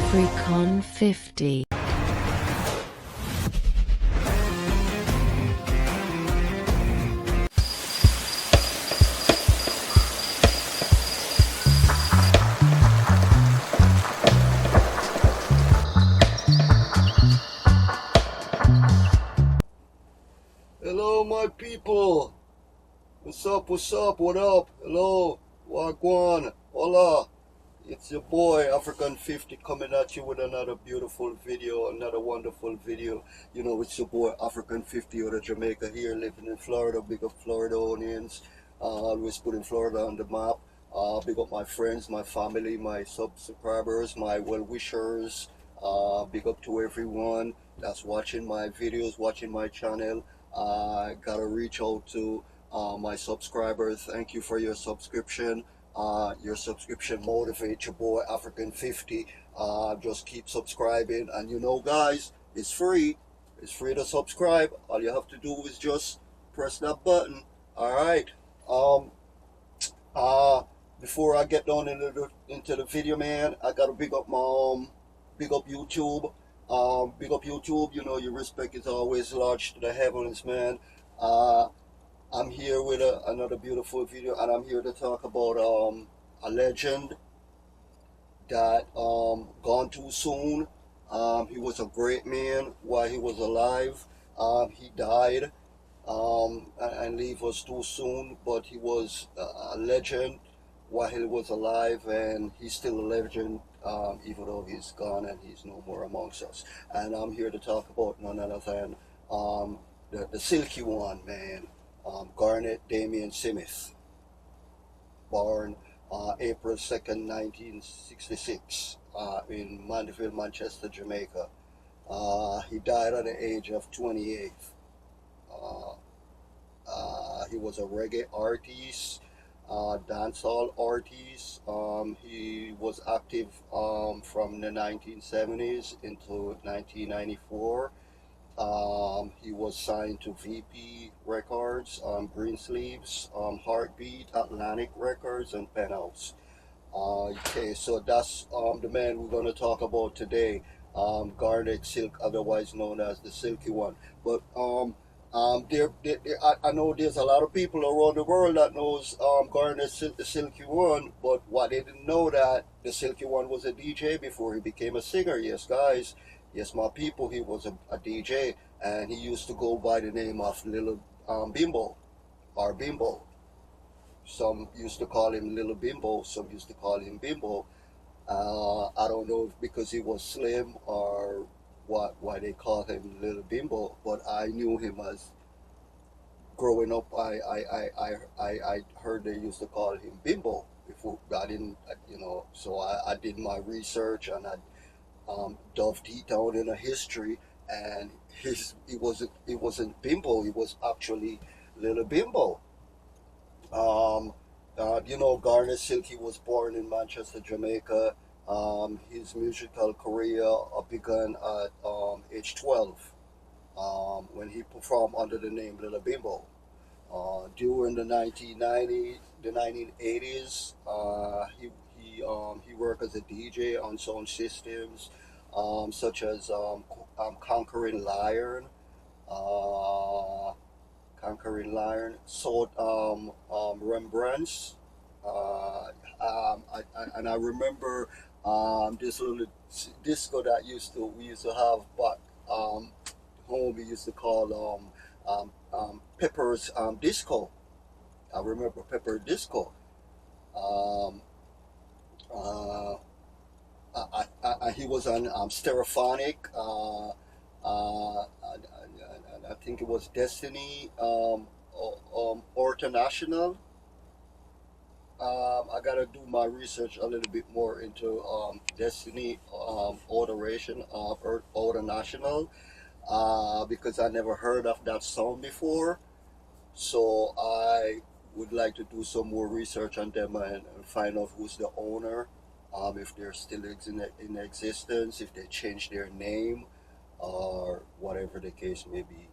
African 50. Hello, my people. What's up? What up? Hello, Wagwan, hola. It's your boy African 50 coming at you with another beautiful video, another wonderful video. You know, it's your boy African 50 out of Jamaica here, living in Florida. Big up Floridonians. Always putting Florida on the map. Big up my friends, my family, my subscribers, my well-wishers. Big up to everyone that's watching my videos, watching my channel. Gotta reach out to my subscribers. Thank you for your subscription. Your subscription motivates your boy African 50. Just keep subscribing, and you know, guys, it's free. It's free to subscribe. All you have to do is just press that button. All right. Before I get down into the video, man, I gotta big up YouTube. Big up YouTube. You know, your respect is always large to the heavens, man. I'm here with another beautiful video, and I'm here to talk about a legend that gone too soon. He was a great man while he was alive. He died and leave us too soon, but he was a legend while he was alive, and he's still a legend even though he's gone and he's no more amongst us. And I'm here to talk about none other than the Silky One, man. Garnet Damien Smith, born April 2nd, 1966, in Mandeville, Manchester, Jamaica. He died at the age of 28. He was a reggae artist, dancehall artist. He was active from the 1970s into 1994. He was signed to VP Records, Greensleeves, Heartbeat, Atlantic Records, and Penthouse. Okay, so that's the man we're going to talk about today, Garnet Silk, otherwise known as the Silky One. But I know there's a lot of people around the world that knows Garnet the Silky One, but what they didn't know that the Silky One was a DJ before he became a singer. Yes, guys. Yes, my people, he was a DJ, and he used to go by the name of Little Bimbo, or Bimbo. Some used to call him Little Bimbo, some used to call him Bimbo. I don't know if because he was slim or why they call him Little Bimbo, but I knew him as, growing up, I heard they used to call him Bimbo before. I didn't, you know, so I did my research, and I dove deep down in a history, and it wasn't Bimbo, it was actually Little Bimbo. You know, Garnet Silk, he was born in Manchester, Jamaica. His musical career began at age 12 when he performed under the name Little Bimbo. During the 1980s, he worked as a DJ on sound systems, such as Conquering Lion, Sold Rembrandts. And I remember this little disco that we used to have back home. We used to call Pepper's Disco. I remember Pepper Disco. He was on Stereophonic. I think it was Destiny, International. I gotta do my research a little bit more into Destiny, International, because I never heard of that song before. So I would like to do some more research on them and find out who's the owner, if they're still in existence, if they changed their name, or whatever the case may be.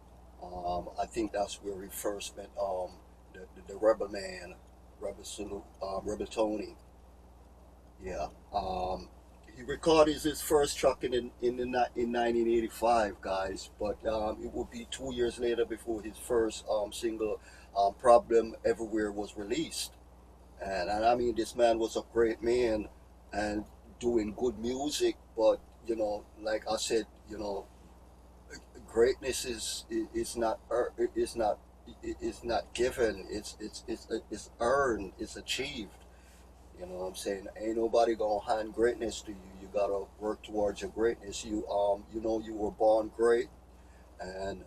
I think that's where we first met the Rebel Man, Rebel Tony. Yeah. he recorded his first track in 1985, guys, but it would be 2 years later before his first single, "Problem Everywhere," was released. And I mean, this man was a great man and doing good music, but like I said, greatness is not is not given. It's earned. It's achieved. You know what I'm saying? Ain't nobody gonna hand greatness to you. You gotta work towards your greatness. You were born great, and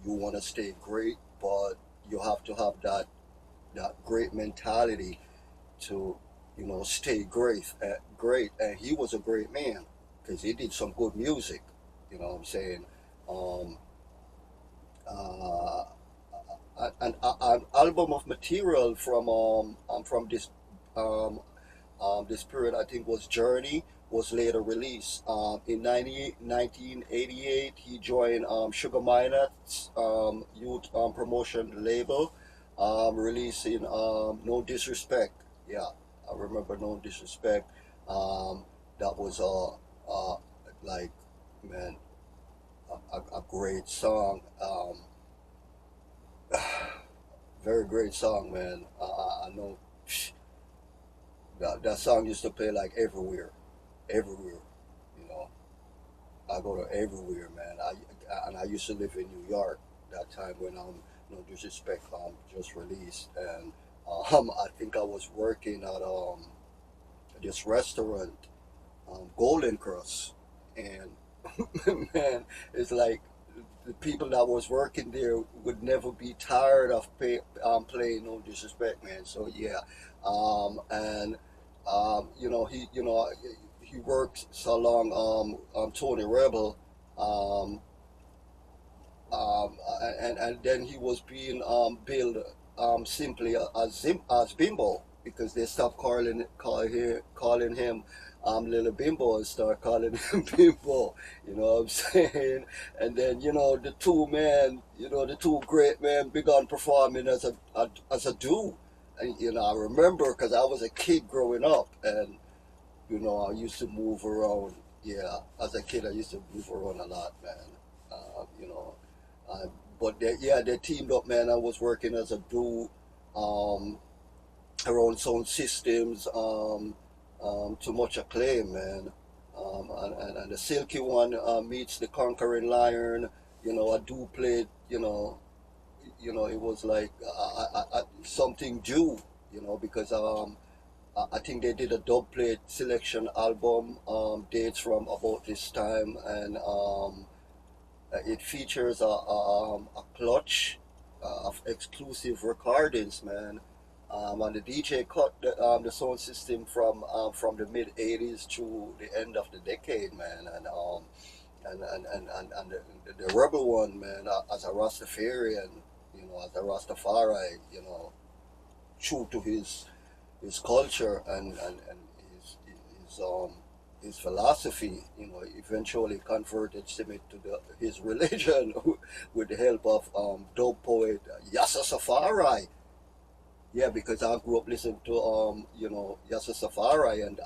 you want to stay great, but you have to have that great mentality to stay great. And he was a great man because he did some good music. You know what I'm saying? Um, uh, an album of material from this period, I think, was Journey, was later released. In 1988, he joined Sugar Minot's youth promotion label, releasing No Disrespect. Yeah, I remember No Disrespect. That was like, man, a great song. Very great song, man. I know that song used to play like everywhere. You know, I go to everywhere, man. I used to live in New York that time when No Disrespect just released, and I think I was working at this restaurant, Golden Cross, and man, it's like the people that was working there would never be tired of playing No Disrespect, man. So yeah, and he worked so long Tony Rebel, um, and then he was being billed simply as Bimbo, because they stopped calling him Little Bimbo and start calling him Bimbo. You know what I'm saying? And then the two great men began performing as a duo. And I remember because I was a kid growing up, and I used to move around. Yeah, as a kid, I used to move around a lot, man. Uh, you know, uh, but they teamed up, man. I was working as a duo, um, around sound systems, to much acclaim, man. And the Silky One meets the Conquering Lion. I do play. It was like something due. Because I think they did a dub plate selection album, dates from about this time, and it features a clutch of exclusive recordings, man. And the DJ cut the sound system from the mid '80s to the end of the decade, man. And the Rebel One, man, as a Rastafarian, as a Rastafari, true to his culture and his his philosophy, eventually converted him to his religion with the help of dope poet Yasser Safari. Yeah, because I grew up listening to Yasser Safari, and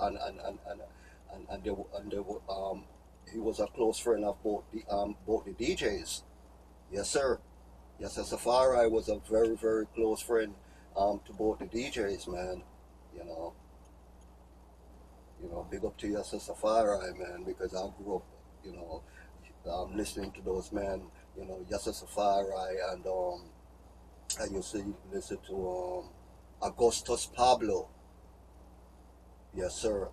he was a close friend of both the DJs. Yes, sir. Yasser Safari was a very, very close friend to both the DJs, man. You know, big up to Yasser Safari, man, because I grew up, listening to those men, Yasser Safari, and I used to listen to Augustus Pablo. Yes, sir,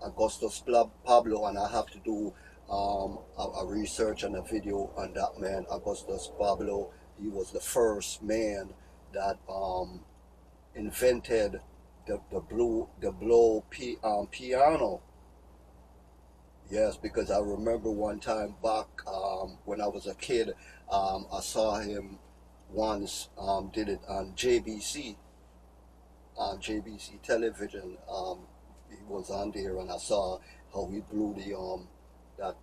Pablo, and I have to do a research and a video on that man, Augustus Pablo. He was the first man that invented the piano. Yes, because I remember one time back when I was a kid, I saw him once, did it on JBC television. He was on there, and I saw how he blew that.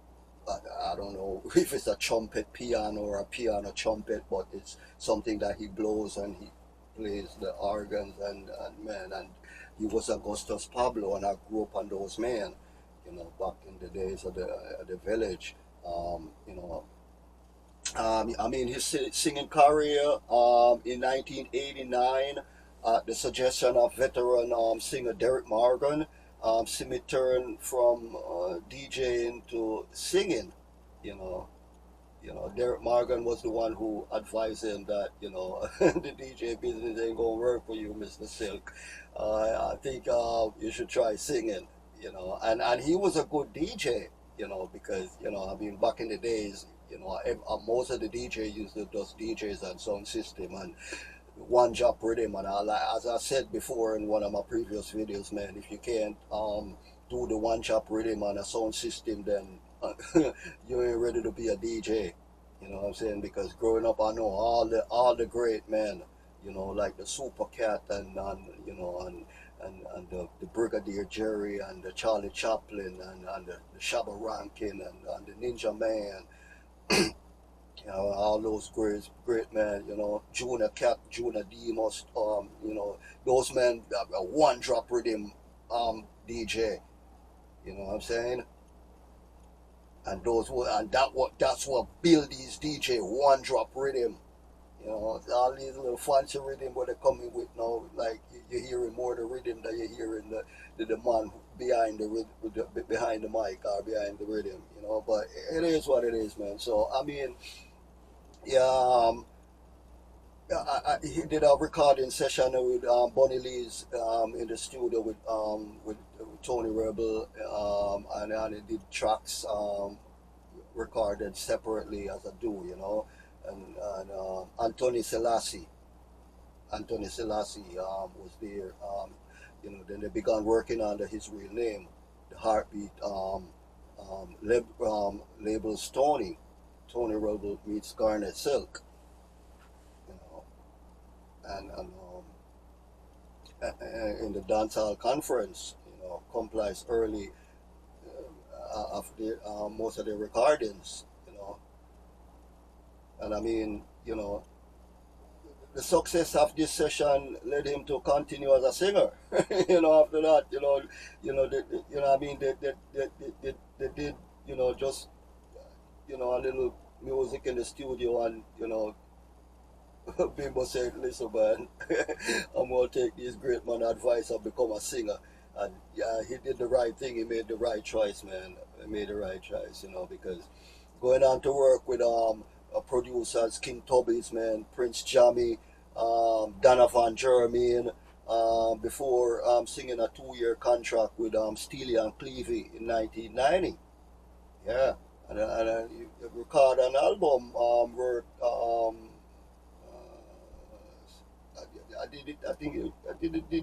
I don't know if it's a trumpet piano or a piano trumpet, but it's something that he blows, and he plays the organs, and man, and he was Augustus Pablo, and I grew up on those men. back in the days of the village. You know, I mean, his singing career in 1989, at the suggestion of veteran singer Derek Morgan, Simi turned from DJing to singing. You know, Derek Morgan was the one who advised him that the DJ business ain't gonna work for you, Mr. Silk. I think you should try singing. And he was a good DJ. Because I mean, back in the days, most of the DJ used to just DJs and sound system and one drop rhythm. And as I said before in one of my previous videos, man, if you can't do the one drop rhythm on a sound system, then you ain't ready to be a DJ. You know what I'm saying? Because growing up, I know all the great men, like the Super Cat and the Brigadier Jerry and the Charlie Chaplin and the Shabba Rankin and the Ninja Man. All those great men, Junior Cat, Junior Demos, those men, a one drop rhythm DJ. You know what I'm saying? And that's what build these DJ one drop rhythm. All these little fancy rhythm what they're coming with now, like you're hearing more the rhythm than you're hearing the man behind behind the mic or behind the rhythm. But it is what it is, man. So I mean, yeah, he did a recording session with Bunny Lee's in the studio with Tony Rebel, and he did tracks recorded separately as a duo, and Anthony Selassie was there. Then they began working under his real name, the Heartbeat labels Tony Rebel meets Garnet Silk, and in the dancehall conference, complies early of most of the recordings, and I mean, the success of this session led him to continue as a singer. After that, I mean, they did, just, a little music in the studio, and, Bimbo said, listen, man, I'm going to take this great man advice and become a singer. And yeah, he did the right thing. He made the right choice, man. He made the right choice, because going on to work with producers, King Tubby's, man, Prince Jammy, Donovan Jermaine, before singing a 2-year contract with Steely and Clevie in 1990. Yeah, and you record an album where I did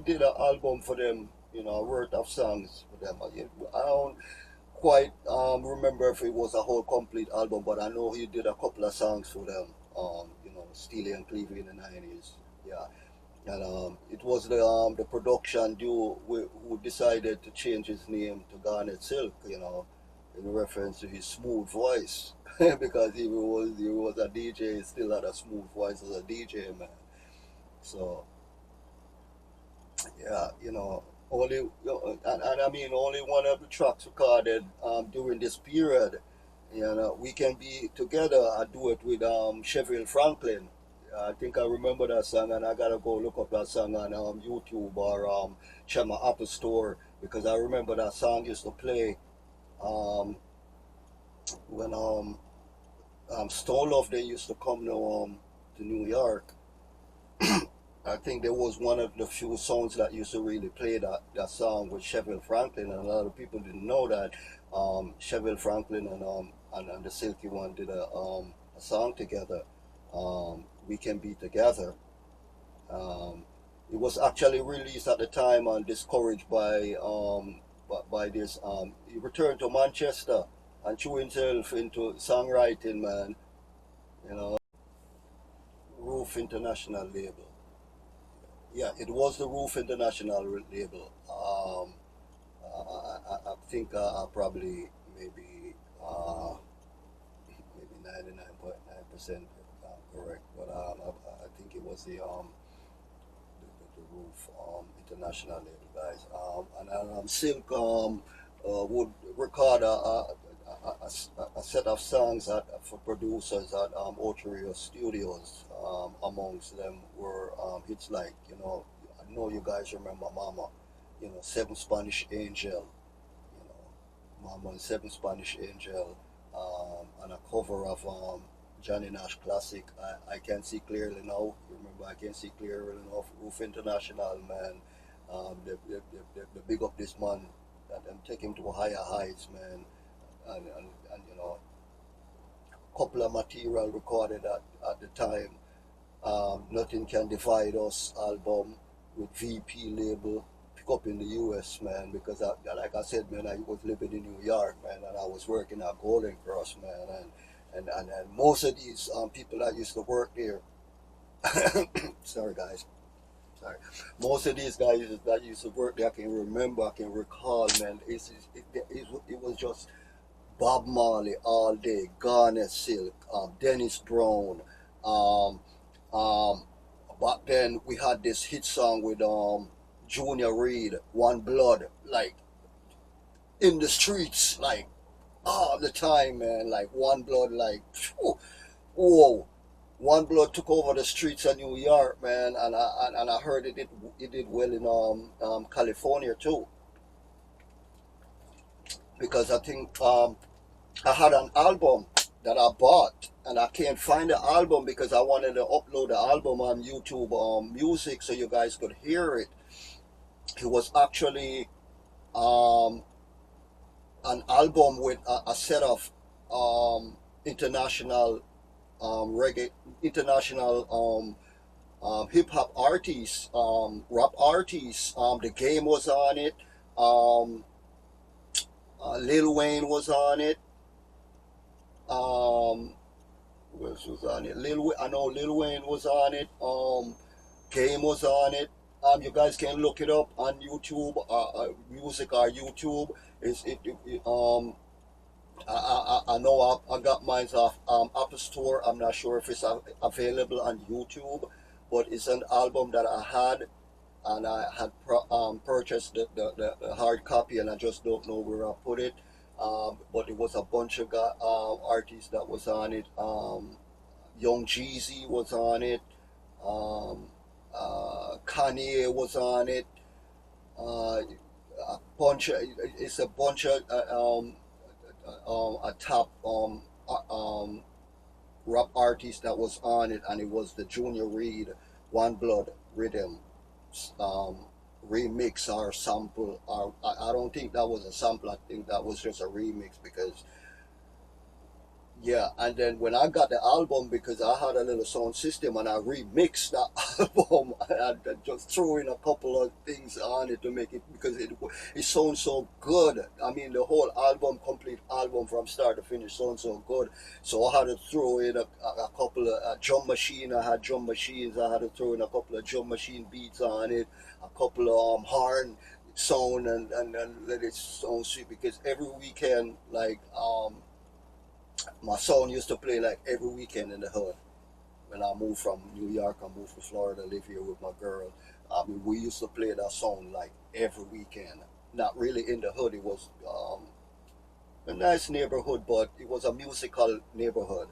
an album for them, worth of songs for them. I don't quite remember if it was a whole complete album, but I know he did a couple of songs for them. Steely and Clevie in the 90s. Yeah, and it was the production duo who decided to change his name to Garnet Silk. In reference to his smooth voice, because he was a DJ, he still had a smooth voice as a DJ, man. So yeah, only and I mean only one of the tracks recorded during this period. We Can Be Together. I do it with Sheville Franklin. I think I remember that song, and I gotta go look up that song on YouTube or check my Apple Store, because I remember that song used to play when Stone Love they used to come to New York. I think there was one of the few songs that used to really play that song with Sheville Franklin, and a lot of people didn't know that Sheville Franklin and the Silky One did a song together. We Can Be Together. It was actually released at the time and discouraged by this. He returned to Manchester and threw himself into songwriting, man. Roof International label. Yeah, it was the Roof International label. I think I probably maybe 99.9% correct, but I think it was the Roof International label, guys. And Silk would record a set of songs for producers at Oterio Studios. Amongst them were hits like, I know you guys remember Mama, Seven Spanish Angel, Mama and Seven Spanish Angel, and a cover of Johnny Nash classic, I Can See Clearly Now. You remember I Can See Clearly Now, Roof International, man. They big up this man and take him to higher heights, man. And couple of material recorded at the time. Nothing Can Divide Us album with VP label, pick up in the US, man, because like I said, man, I was living in New York, man, and I was working at Golden Cross, man, and most of these people that used to work there, sorry guys, sorry, most of these guys that used to work there, I can recall, man, it was just Bob Marley all day, Garnet Silk, Dennis Brown, um, but then we had this hit song with Junior Reid, One Blood, like in the streets, like all the time, man, like One Blood, like phew, whoa. One Blood took over the streets of New York, man, and I heard it did well in California too, because I think I had an album that I bought, and I can't find the album because I wanted to upload the album on YouTube Music so you guys could hear it. It was actually um, an album with a set of international reggae, international hip hop artists, rap artists. The Game was on it. Um, Lil Wayne was on it. Um, who else was on it? I know Lil Wayne was on it. Game was on it. You guys can look it up on YouTube, music or YouTube. I know I got mine off Apple Store. I'm not sure if it's available on YouTube, but it's an album that I had, and I had purchased the hard copy, and I just don't know where I put it. But it was a bunch of artists that was on it. Young Jeezy was on it. Um, Kanye was on it. A bunch of it's a bunch of a top rap artist that was on it, and it was the Junior Reid One Blood Rhythm um, remix or sample. Or I don't think that was a sample. I think that was just a remix because yeah, and then when I got the album, because I had a little sound system and I remixed that album, I just threw in a couple of things on it to make it, because it sounds so good. I mean, the whole album, complete album from start to finish, sounds so good. So I had to throw in a couple of drum machine. I had drum machines. I had to throw in a couple of drum machine beats on it, a couple of horn sound, and let it sound sweet, because every weekend, like my son used to play like every weekend in the hood. When I moved from New York, I moved to Florida, live here with my girl. I mean, we used to play that song like every weekend. Not really in the hood. It was a nice neighborhood, but it was a musical neighborhood.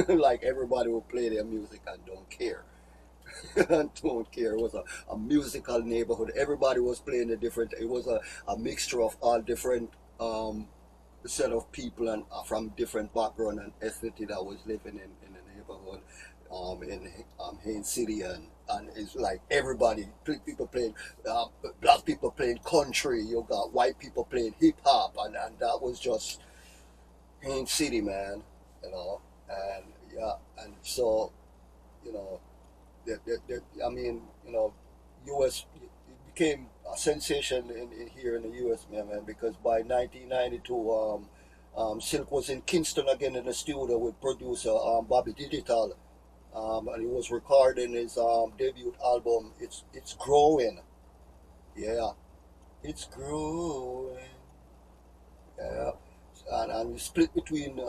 Like everybody would play their music and don't care. And don't care. It was a musical neighborhood. Everybody was playing a different. It was a mixture of all different set of people and from different background and ethnicity that was living in the neighborhood in Haines City, and it's like everybody, people playing black people playing country, you got white people playing hip hop, and that was just Haines City, man, and yeah, and so you know I mean, US, it became a sensation in here in the US, man, because by 1992, Silk was in Kingston again in the studio with producer Bobby Digital, and he was recording his debut album. It's growing, yeah, it's growing, yeah. and we split between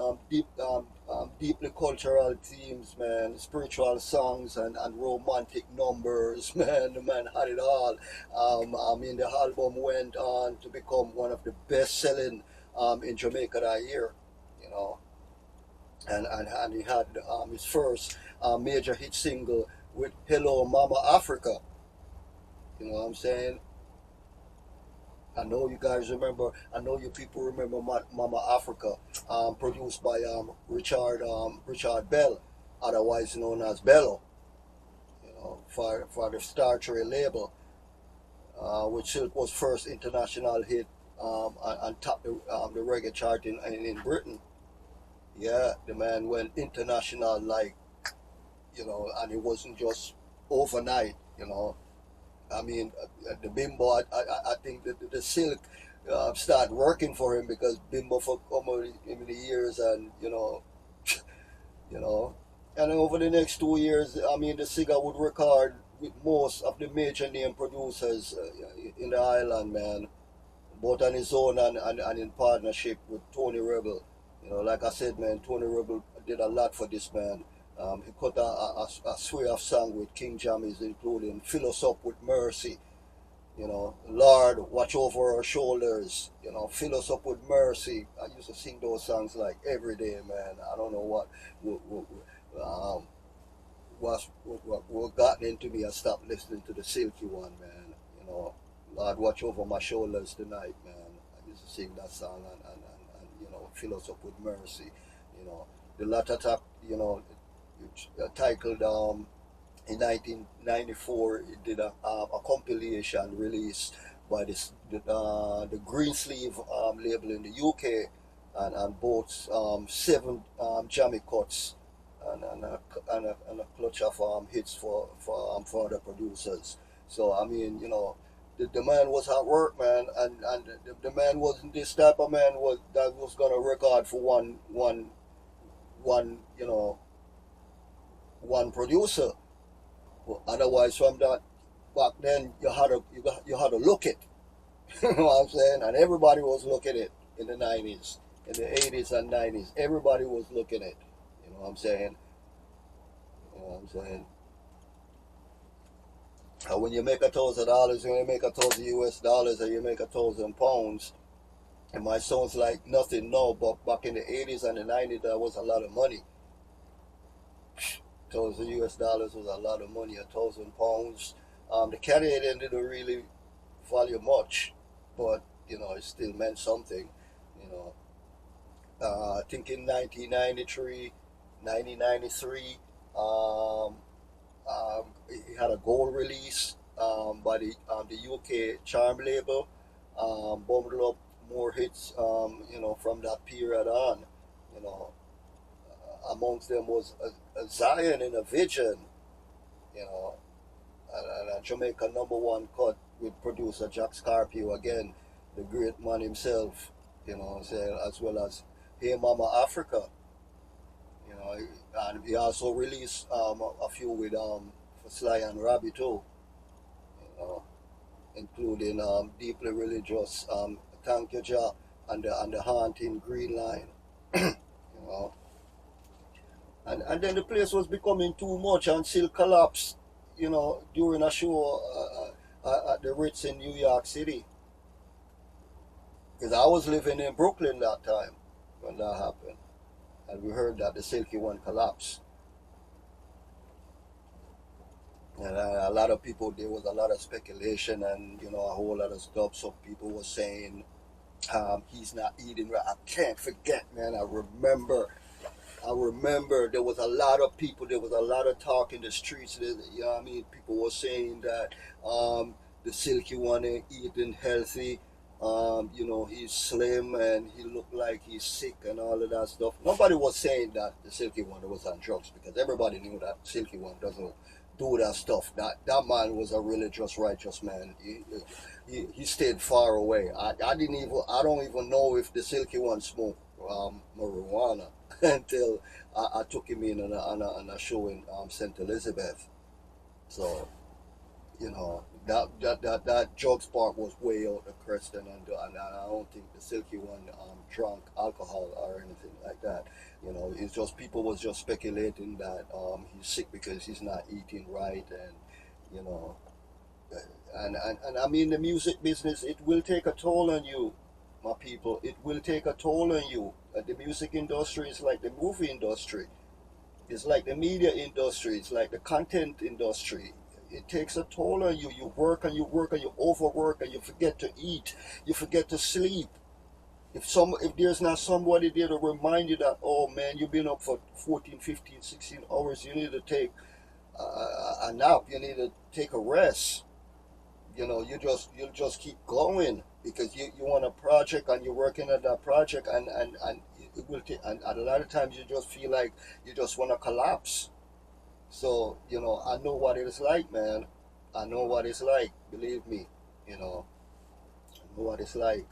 deeply cultural themes, man, spiritual songs and romantic numbers, man. The man had it all. I mean, the album went on to become one of the best-selling in Jamaica that year, you know. And he had his first major hit single with "Hello Mama Africa." You know what I'm saying? I know you guys remember. I know you people remember Mama Africa, produced by Richard Bell, otherwise known as Bello. You know, for the Star Trade label, which Silk was first international hit and topped the reggae chart in Britain. Yeah, the man went international, like, you know, and it wasn't just overnight. You know, I mean, the Bimbo, I think that the Silk started working for him because Bimbo for many years, and you know, and over the next 2 years, I mean, the Siga would record with most of the major name producers in the island, man, both on his own and in partnership with Tony Rebel. You know, like I said, man, Tony Rebel did a lot for this man. He cut a sway of song with King Jammies, including "Fill Us Up with Mercy." You know, "Lord, watch over our shoulders." You know, "Fill Us Up with Mercy." I used to sing those songs like every day, man. I don't know um, what got into me. I stopped listening to the Silky One, man. You know, "Lord, watch over my shoulders tonight," man. I used to sing that song and you know, "Fill Us Up with Mercy." You know, the latter top, you know, titled in 1994, it did a compilation release by the Greensleeve label in the UK, and both seven jammy cuts and a clutch of hits for other producers. So I mean, you know, the man was at work, man, and the man wasn't this type of man that was gonna record for one you know, one producer. Well, otherwise, from that back then, you had to look it. You know what I'm saying? And everybody was looking it in the 90s, in the 80s and 90s. Everybody was looking it. You know what I'm saying? You know what I'm saying? And when you make $1,000, when you make $1,000 US, or you make £1,000, it might sound like nothing now, but back in the 80s and the 90s, that was a lot of money. $1,000 was a lot of money. £1,000. The Canadian didn't really value much, but you know, it still meant something. You know, I think in 1993, 1993, he had a gold release by the UK Charm label. Bundled up more hits, you know, from that period on. You know, amongst them was a Zion in a Vision. You know, and a Jamaica #1 cut with producer Jack Scarpio, again, the great man himself, you know what I'm saying, as well as "Hey Mama Africa." You know, and he also released a few with for Sly and Robbie too, you know, including "Deeply Religious," "Thank You Jah," and the "Haunting Green Line." You know, and then the place was becoming too much, and Silk collapsed, you know, during a show at the Ritz in New York City. Because I was living in Brooklyn that time when that happened, and we heard that the Silky One collapsed. And a lot of people, there was a lot of speculation and, you know, a whole lot of stuff. Some people were saying he's not eating right. I can't forget, man. I remember there was a lot of people, there was a lot of talk in the streets. You know what I mean? People were saying that the Silky One ain't eating healthy. You know, he's slim and he looked like he's sick and all of that stuff. Nobody was saying that the Silky One was on drugs, because everybody knew that Silky One doesn't do that stuff. That man was a religious, righteous man. He stayed far away. I don't even know if the Silky One smoked marijuana until I took him in on a show in St. Elizabeth. So, you know, That drugs part was way out the question, and I don't think the Silky One drank alcohol or anything like that. You know, it's just people was just speculating that he's sick because he's not eating right, and you know, and I mean the music business, it will take a toll on you, my people. It will take a toll on you. The music industry is like the movie industry. It's like the media industry. It's like the content industry. It takes a toll on you. You work and you work and you overwork and you forget to eat. You forget to sleep. If there's not somebody there to remind you that, oh man, you've been up for 14, 15, 16 hours, you need to take a nap. You need to take a rest. You know, you'll just keep going because you want a project and you're working at that project, and it will take, and a lot of times you just feel like you just want to collapse. So, you know, I know what it's like, man. I know what it's like, believe me. You know, I know what it's like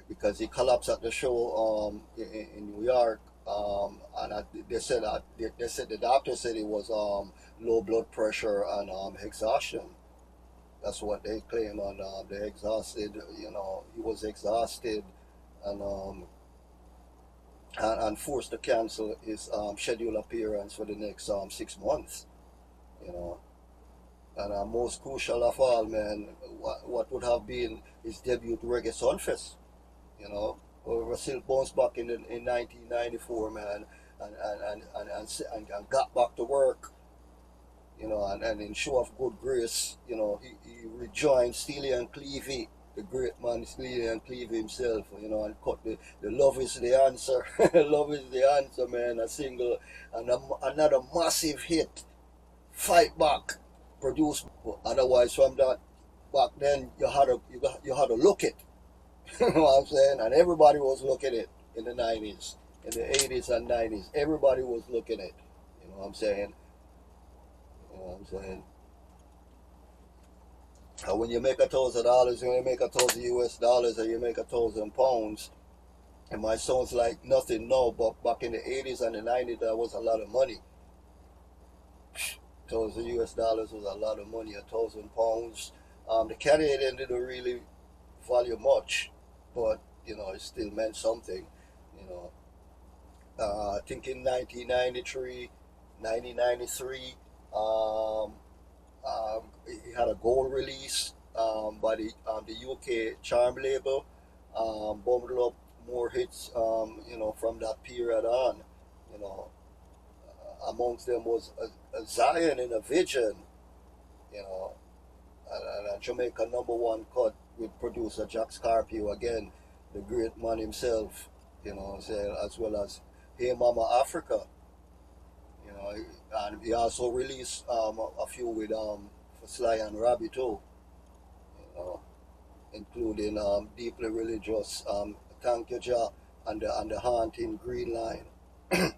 because he collapsed at the show in New York. And they said the doctor said it was low blood pressure and exhaustion. That's what they claim, and they exhausted. You know, he was exhausted, and forced to cancel his scheduled appearance for the next 6 months. You know, and most crucial of all, man, what would have been his debut Reggae Sunfest. You know, where Silk bounced back in 1994, man, and got back to work. You know, and in show of good grace, you know, he rejoined Steely and Clevie, the great man Steely and Clevie himself, you know, and cut the Love Is the Answer. Love Is the Answer, man, a single, and another massive hit, Fight Back, produced. Otherwise, from that, back then, you had to look it. You know what I'm saying? And everybody was looking it in the 90s, in the 80s and 90s. Everybody was looking it. You know what I'm saying? You know what I'm saying? And when you make $1,000, when you make $1,000 US, or you make £1,000, it might sound like nothing now, but back in the 80s and the 90s, that was a lot of money. $1,000 was a lot of money. £1,000. The Canadian didn't really value much, but you know, it still meant something. You know, I think in 1993, 1993. He had a gold release by the UK Charm label, bundled up more hits, you know, from that period on. You know, amongst them was a Zion and a Vision, you know, and a Jamaica #1 cut with producer Jack Scarpio, again, the great man himself, you know, as well as Hey Mama Africa. You know, and he also released a few with for Sly and Robbie too. You know, including Deeply Religious, Thank You Jah, and the Haunting Green Line. You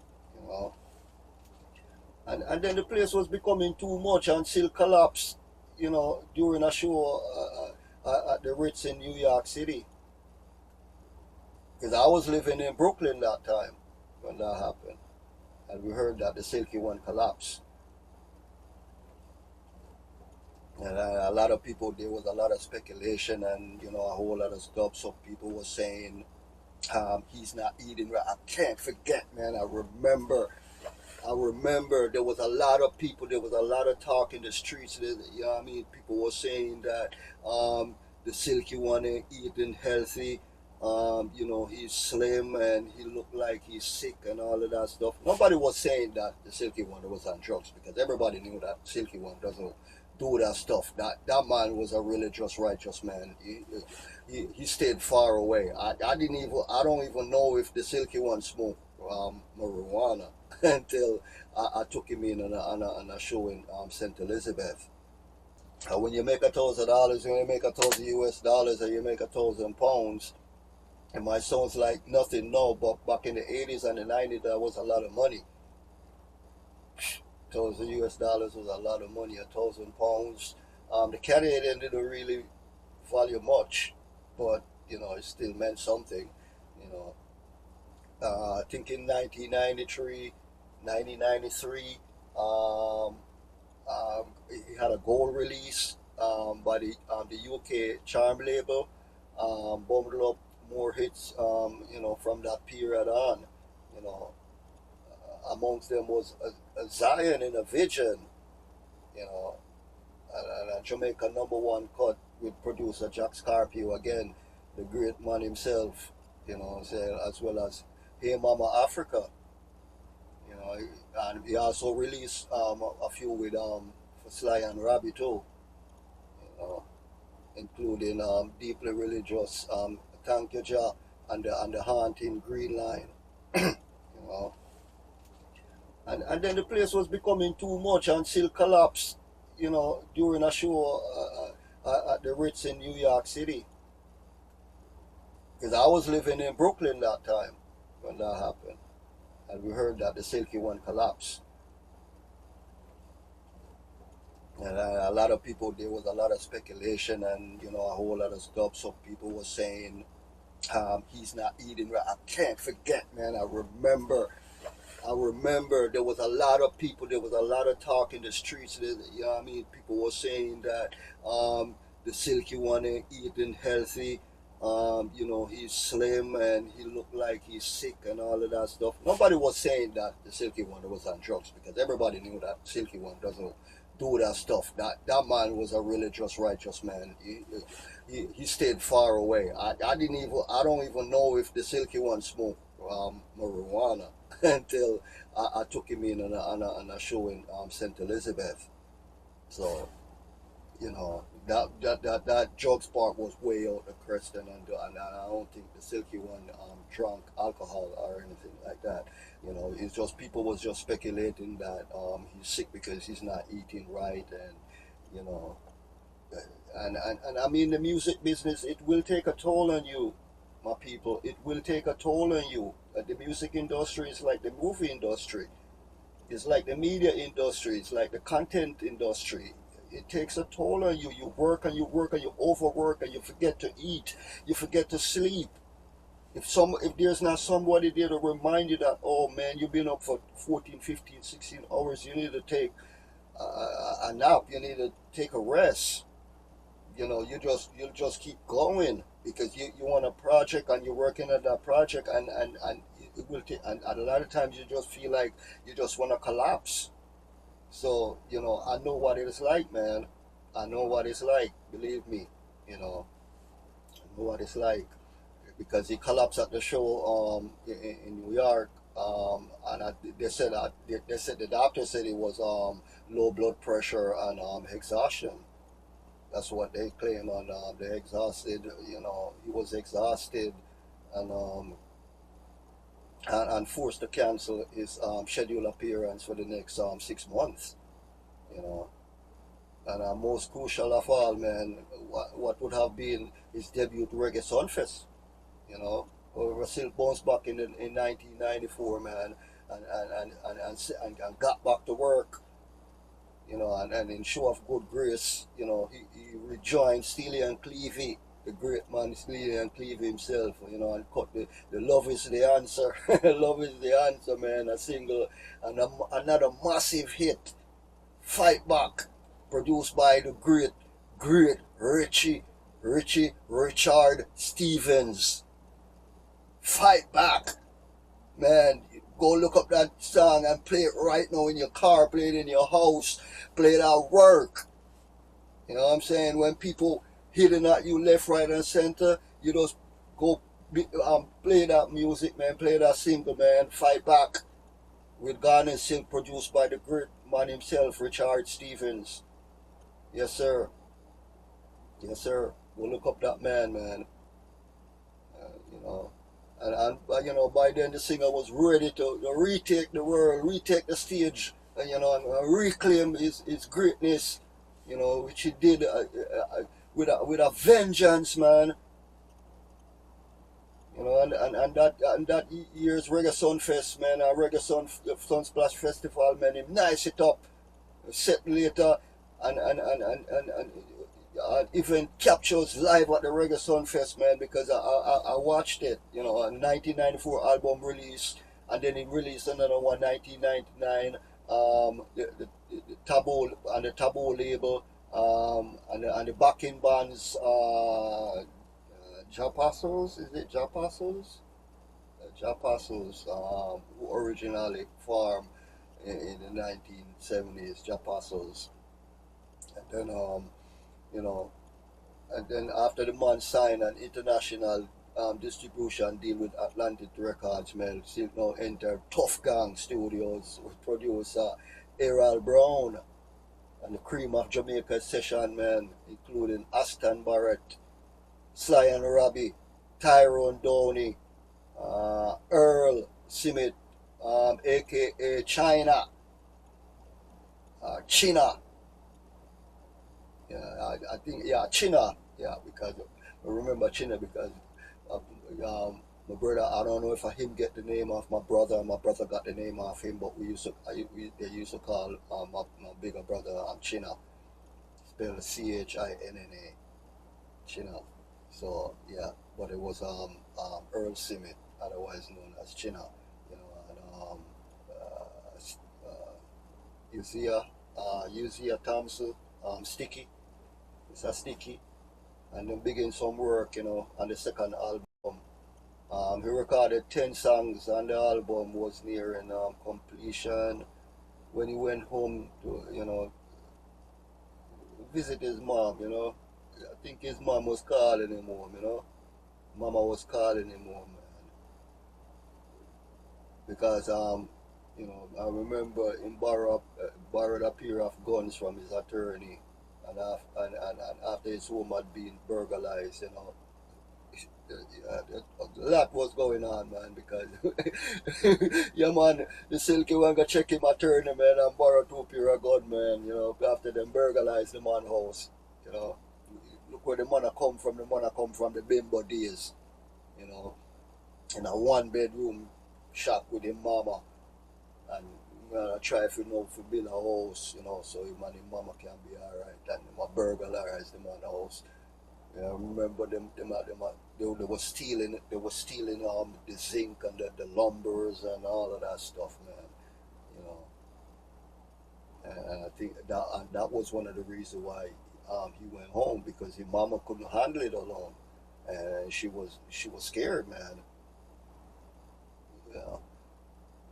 know, and then the place was becoming too much, and Silk collapsed. You know, during a show at the Ritz in New York City, because I was living in Brooklyn that time when that happened. And we heard that the Silky One collapsed. And a lot of people, there was a lot of speculation and, you know, a whole lot of stuff. So people were saying he's not eating right. I can't forget, man. I remember there was a lot of people, there was a lot of talk in the streets. You know what I mean? People were saying that the Silky One ain't eating healthy. You know, he's slim and he looked like he's sick and all of that stuff. Nobody was saying that the Silky One was on drugs, because everybody knew that Silky One doesn't do that stuff. That man was a religious, righteous man. He stayed far away. I don't even know if the Silky One smoked marijuana until I took him in on a show in St. Elizabeth. When you make $1,000, when you make $1,000 US, or you make £1,000, it might sound like nothing now, but back in the 80s and the 90s, that was a lot of money. $1,000 US was a lot of money. £1,000. The Canadian didn't really value much, but you know, it still meant something. You know, I think in 1993, 1993, he had a gold release by the UK Charm label, bundled up more hits, from that period on. You know, amongst them was a Zion and a Vision, you know, and a Jamaica #1 cut with producer Jack Scarpio, again, the great man himself, as well as Hey Mama Africa, and he also released a few with for Sly and Robbie too, you know, including Deeply Religious, Thank You Jah, and the Haunting Green Line, you know. And then the place was becoming too much, and Silk collapsed, during a show at the Ritz in New York City. Because I was living in Brooklyn that time when that happened, and we heard that the Silky One collapsed. And a lot of people, there was a lot of speculation and, a whole lot of stuff. Some people were saying he's not eating right. I can't forget, man. I remember there was a lot of people, there was a lot of talk in the streets. People were saying that the Silky One ain't eating healthy. He's slim and he looked like he's sick and all of that stuff. Nobody was saying that the Silky One was on drugs, because everybody knew that Silky One doesn't do that stuff. That man was a religious, righteous man. He stayed far away. I don't even know if the Silky One smoked marijuana until I took him in on a show in St. Elizabeth. So, that drugs part was way out the question, and I don't think the Silky One drank alcohol or anything like that. It's just people was just speculating that he's sick because he's not eating right, and and I mean, the music business, it will take a toll on you, my people. It will take a toll on you. The music industry is like the movie industry. It's like the media industry. It's like the content industry. It takes a toll on you. You work and you work and you overwork and you forget to eat. You forget to sleep. If there's not somebody there to remind you that, oh man, you've been up for 14, 15, 16 hours, you need to take a nap. You need to take a rest. You'll just keep going, because you want a project and you're working at that project, and it will take, and a lot of times you just feel like you just want to collapse. So, I know what it's like, man. I know what it's like, believe me. I know what it's like, because he collapsed at the show in New York, and they said the doctor said it was low blood pressure and exhaustion. That's what they claim, and they exhausted. He was exhausted, and forced to cancel his scheduled appearance for the next 6 months. And most crucial of all, man, what would have been his debut Reggae Sunfest. Where Silk bounced back in 1994, man, and got back to work. And in show of good grace, he rejoined Steely and Clevie, the great man Steely and Clevie himself, and cut the Love Is The Answer. Love Is The Answer, man, a single, and another massive hit, Fight Back, produced by the great Richard Stevens. Fight Back, man. Go look up that song and play it right now in your car, play it in your house, play it at work. You know what I'm saying? When people hitting at you left, right, and center, you just go play that music, man. Play that single, man. Fight Back with Garnet Silk, produced by the great man himself, Richard Stevens. Yes, sir. Yes, sir. Go look up that man, man. And by then the singer was ready to retake the world, retake the stage, and reclaim his greatness, which he did with a vengeance, man. And that year's Reggae Sunfest, man, Reggae Sunsplash Festival, man, him nice it up, set later, and event captures live at the Reggae Sunfest, man, because I watched it, a 1994 album release, and then he released another one, 1999, the Taboo, on the Taboo label, And the backing bands, Japassos, is it Japassos? Japassos, who originally formed in the 1970s, Japassos. And then, you know, and then after the man signed an international distribution deal with Atlantic Records, man, Silk now entered Tough Gang Studios with producer Errol Brown and the cream of Jamaica session, man, including Aston Barrett, Sly and Robbie, Tyrone Downey, Earl Simit, aka China, China. Yeah, I think, yeah, China. Yeah, because I remember China because my brother, I don't know if I him get the name of my brother, my brother got the name of him, but they used to call my bigger brother China, spelled Chinna, China. So yeah, but it was Earl Simit, otherwise known as China, you know, and Uzia Thompson, Sticky, it's a Sticky, and then begin some work, you know, on the second album. He recorded 10 songs and the album was nearing completion when he went home to, you know, visit his mom, you know. I think his mom was calling him home, you know. Mama was calling him home, man. Because, you know, I remember he borrowed a pair of guns from his attorney. And after his home had been burglarized, you know, a lot was going on, man, because yeah, man, the Silky one go check him attorney, man, and borrow two pair of gun, man, you know, after them burglarize the man house, you know. Look where the money come from. The money come from the bimbo days, you know, in a one bedroom shack with his mama, and try to know for build a house, you know, so him and his mama can be alright, and him a burglarize the man house. Yeah, I remember they were stealing the zinc and the lumbers and all of that stuff, man. You know, and I think that was one of the reasons why he went home, because his mama couldn't handle it alone, and she was scared, man. Yeah,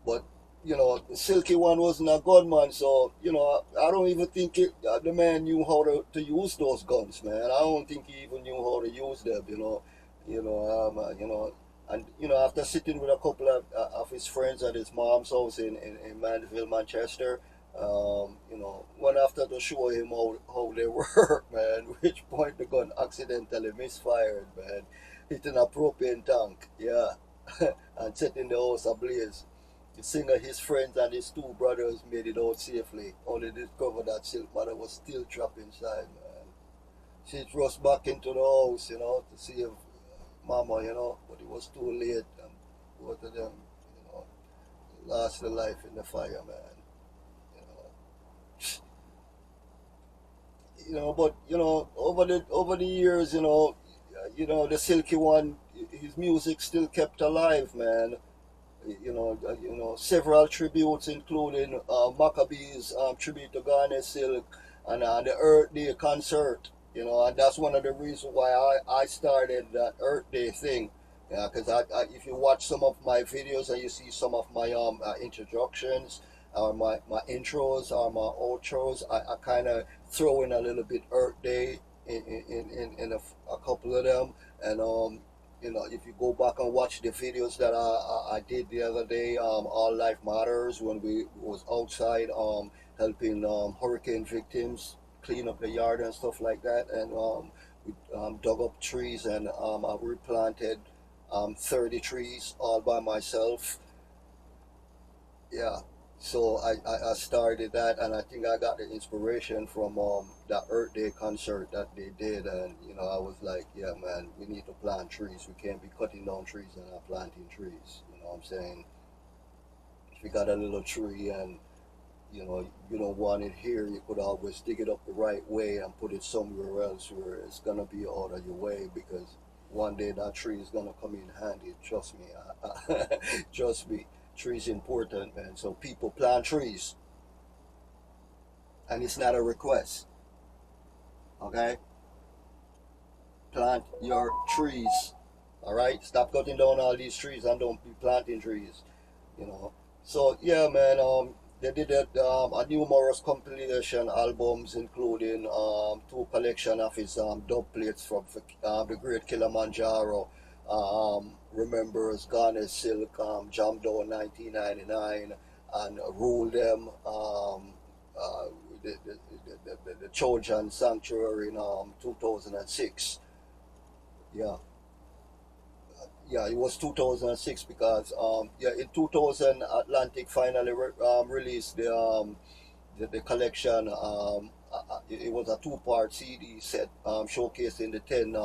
but you know, Silky One wasn't a gunman, so you know, I don't even think the man knew how to use those guns, man. I don't think he even knew how to use them, you know, and you know, after sitting with a couple of his friends at his mom's house in Mandeville, Manchester, you know, one after to show him how they work, man. Which point the gun accidentally misfired, man, hitting a propane tank, yeah, and setting the house ablaze. The singer, his friends, and his two brothers made it out safely, only to discover that Silk Mother was still trapped inside, man. She rushed back into the house, you know, to save Mama, you know, but it was too late, and both of them, you know, lost their life in the fire, man. You know, but you know, over the years, you know, the Silky One, his music still kept alive, man. You know, several tributes, including Maccabees tribute to Garnet Silk and the Earth Day concert. You know, and that's one of the reasons why I started that Earth Day thing. Yeah, because if you watch some of my videos and you see some of my introductions or my intros or my outros, I kind of throw in a little bit Earth Day in a couple of them, and you know, if you go back and watch the videos that I did the other day, All Life Matters, when we was outside helping hurricane victims clean up the yard and stuff like that, and we dug up trees, and I replanted 30 trees all by myself. Yeah. So I started that, and I think I got the inspiration from that Earth Day concert that they did, and you know, I was like, yeah, man, we need to plant trees. We can't be cutting down trees and not planting trees. You know what I'm saying? If you got a little tree and you know you don't want it here, you could always dig it up the right way and put it somewhere else where it's gonna be out of your way, because one day that tree is gonna come in handy. Trust me. Trust me. Trees important, man. So people plant trees, and it's not a request. Okay? Plant your trees. Alright? Stop cutting down all these trees and don't be planting trees. You know. So yeah, man, they did a numerous compilation albums, including two collection of his dub plates from the Great Kilimanjaro. Remembers Garnet Silk, Jam Down 1999, and Rule Them, the, the, the Trojan Sanctuary in 2006. Yeah. Yeah, it was 2006 because yeah, in 2000 Atlantic finally released the collection. It was a two-part CD set showcasing the 10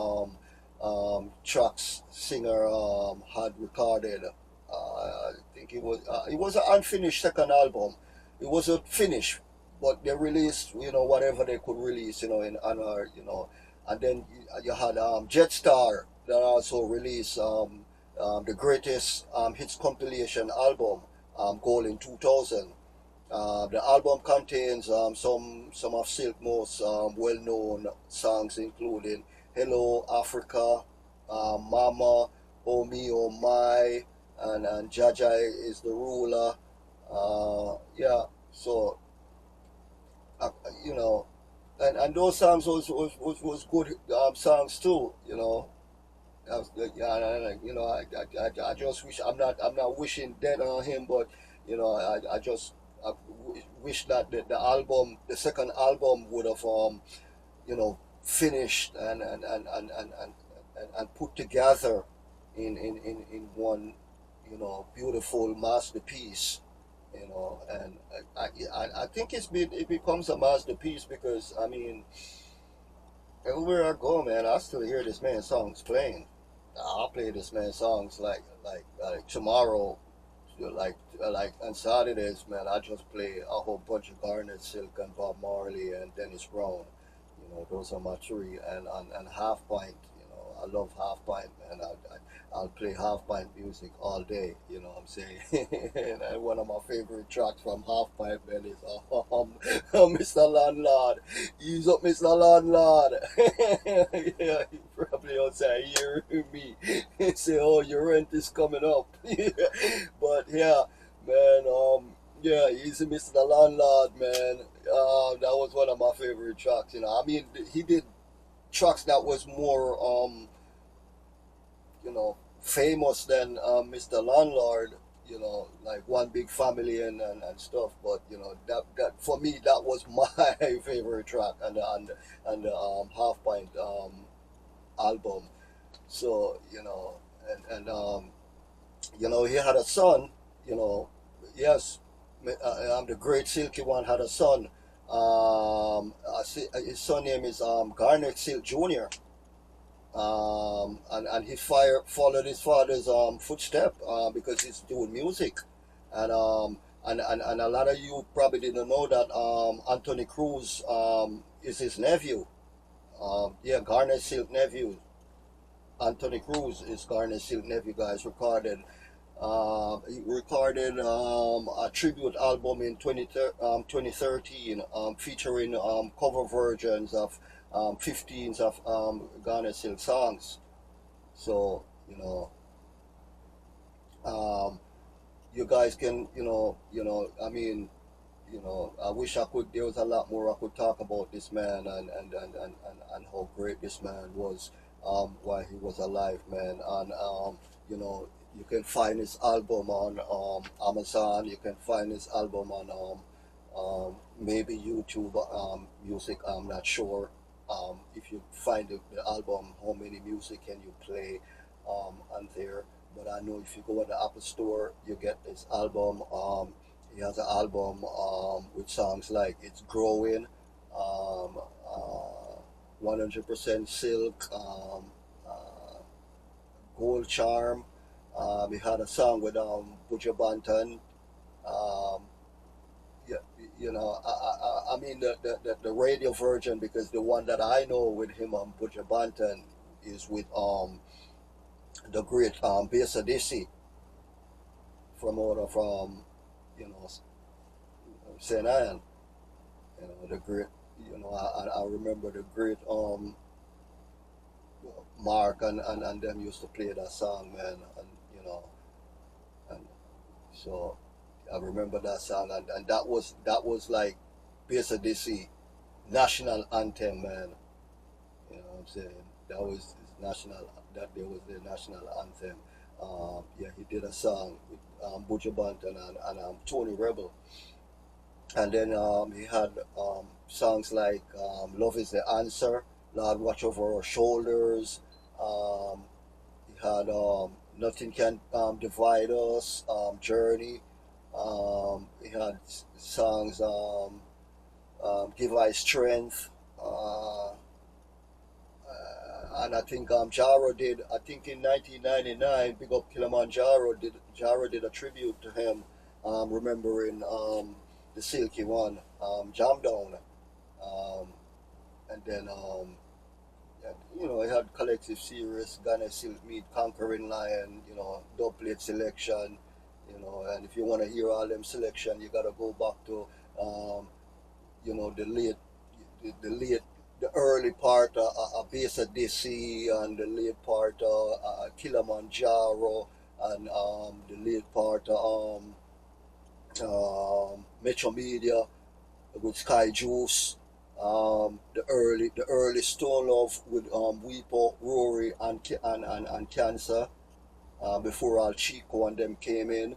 tracks singer had recorded. I think it was an unfinished second album. It wasn't finished, but they released, whatever they could release, in honor, and then you had Jetstar that also released the greatest hits compilation album, Goal in 2000. The album contains some of Silk's most well-known songs, including "Hello Africa," "Mama," "Oh Me Oh My," and "Jaja is the Ruler." Yeah, so uh, you know, and those songs was good songs too. I just wish I'm not wishing death on him, but I just wish that the second album would have finished and put together in one beautiful masterpiece. And I think it becomes a masterpiece because I mean everywhere I go, man, I still hear this man's songs playing. I'll play this man's songs like tomorrow, like on Saturdays, man. I just play a whole bunch of Garnet Silk and Bob Marley and Dennis Brown. Those are my three, and Half Pint. I love Half Pint, man. I'll play Half Pint music all day. You know what I'm saying? And one of my favorite tracks from Half Pint, man, is Mr. Landlord. Use up, Mr. Landlord. Yeah, you probably outside hearing me say, "Oh, your rent is coming up." But yeah, man. Yeah, Easy Mr. Landlord, man. That was one of my favorite tracks. I mean, he did tracks that was more, famous than Mr. Landlord. Like One Big Family and stuff. But that for me that was my favorite track and the Half Pint album. So he had a son. Yes, the great Silky One had a son. His son name is Garnet Silk Jr. And he followed his father's footstep because he's doing music, and a lot of you probably didn't know that Anthony Cruz is his nephew. Yeah, Garnet Silk nephew. Anthony Cruz is Garnet Silk nephew. Guys he recorded a tribute album in 2013 featuring cover versions of 15s of Garnet Silk songs. So, you guys can, I mean, I wish there was a lot more I could talk about this man and how great this man was while he was alive, man. And, you can find his album on Amazon. You can find his album on maybe YouTube music. I'm not sure. If you find the album, how many music can you play on there? But I know if you go in the Apple Store, you get his album. He has an album with songs like "It's Growing," 100% Silk, Gold Charm. He had a song with Butcher Banton. Um, yeah, I mean the radio version, because the one that I know with him on Butcher Banton is with the great Bass Adisi from out of you know St. Anne, the great you know, I remember the great Mark and them used to play that song, man, and you know, and so I remember that song, and that was like basically national anthem, man. You know what I'm saying? That was his national. That there was the national anthem. Yeah, he did a song with Butcher Banton and Tony Rebel, and then he had songs like "Love Is the Answer," "Lord Watch Over Our Shoulders." Um, he had "Nothing Can Divide Us," "Journey." He had songs "Give I Strength." And I think Jaro did. I think in 1999, Big Up Kilimanjaro did a tribute to him, remembering the Silky One, Jam Down, um, and then you know, he had Collective Series, Garnet Silk Meet, Conquering Lion, you know, Dub Plate Selection, you know, and if you want to hear all them selection, you gotta go back to um, you know, the late, the early part of Besa DC, and the late part of Kilimanjaro, and the late part of Metro Media with Sky Juice, the early Stone Love with Weepo, Rory, and Cancer, before Al Chico and them came in.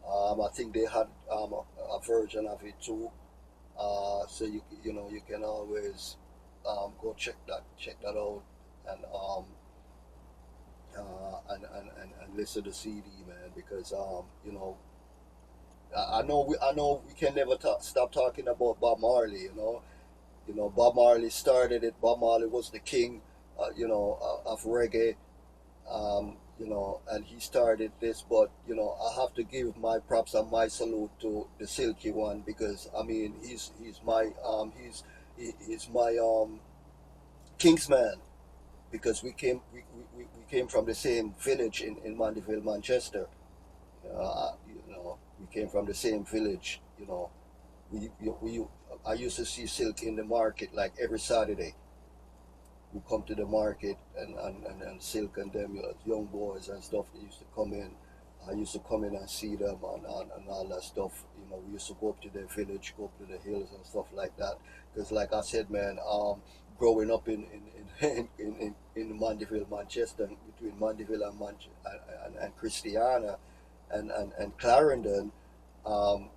I think they had a version of it too. So you know, you can always go check that out, and and listen to CD, man, because you know, I know we can never stop talking about Bob Marley. You know, Bob Marley started it. Bob Marley was the king, you know, of reggae. You know, and he started this, but you know, I have to give my props and my salute to the Silky One, because I mean, he's my Kingsman, because we came from the same village in Mandeville, Manchester. You know, we came from the same village. You know, we I used to see Silk in the market like every Saturday. We come to the market, and Silk and them, you know, young boys and stuff, they used to come in. I used to come in and see them, and all that stuff. You know, we used to go up to their village, go up to the hills and stuff like that. Because, like I said, man, growing up in Mandeville, Manchester, between Mandeville and Christiana, and Clarendon,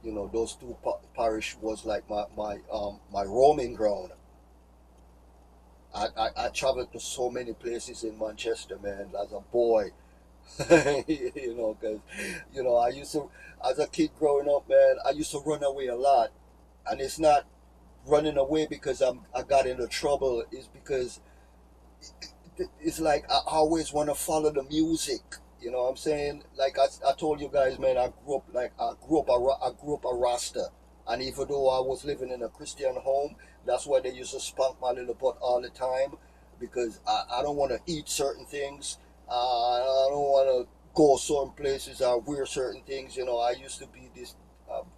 you know, those two parish was like my roaming ground. I traveled to so many places in Manchester, man, as a boy. You know, because you know, I used to, as a kid growing up, man, I used to run away a lot, and it's not running away because I got into trouble. It's because it's like I always want to follow the music. You know what I'm saying? Like I told you guys, man, I grew up a Rasta, and even though I was living in a Christian home, that's why they used to spank my little butt all the time, because I don't want to eat certain things. I don't want to go certain places or wear certain things. You know, I used to be this